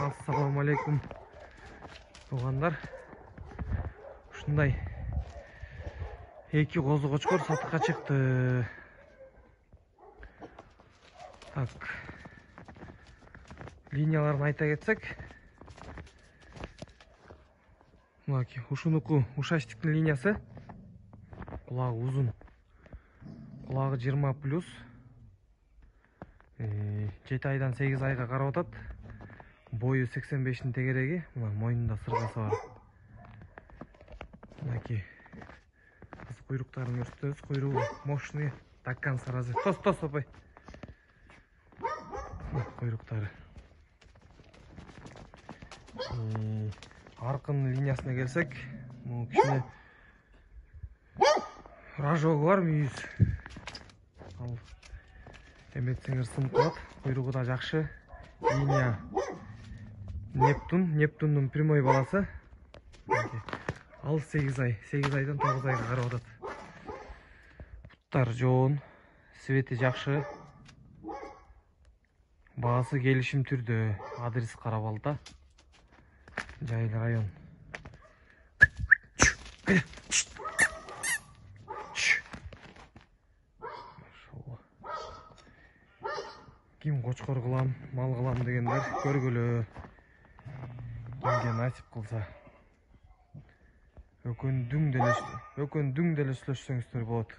Assalamu алейкум туғандар. Ушундай эки козу кочкор сатыкка чыкты. Так, линияларын айта кетсек, мынакей ушунуку ушастиктин линиясы. Кулагы узун, кулагы 20+, 7 айдан 8 айга карап атат. Бою 85'in тегереги, мына мойнунда сыргасы бар. Мынакей кыз куйруктарын көрсөтөбүз. Куйругу мощный, таккан сразу. Тос опой. Куйруктары. Аркын линиясына келсек, бул кичине рожогу бар, мүйүз. Ал эметсеңер сынып калат. Куйругу да жакшы. Линия Нептундун прямой баласы. Ал 8 ай, 8 айдан 9 айга карап атат. Буттар жоон, свети жакшы. Баасы келишим түрдө, адрес карап ал да. Жайыл район. Ким кочкор кылам, мал кылам дегендер көргүлө. Кимге насип кылса. Өкөн дүң деле сүйлөшсөңүздөр болот.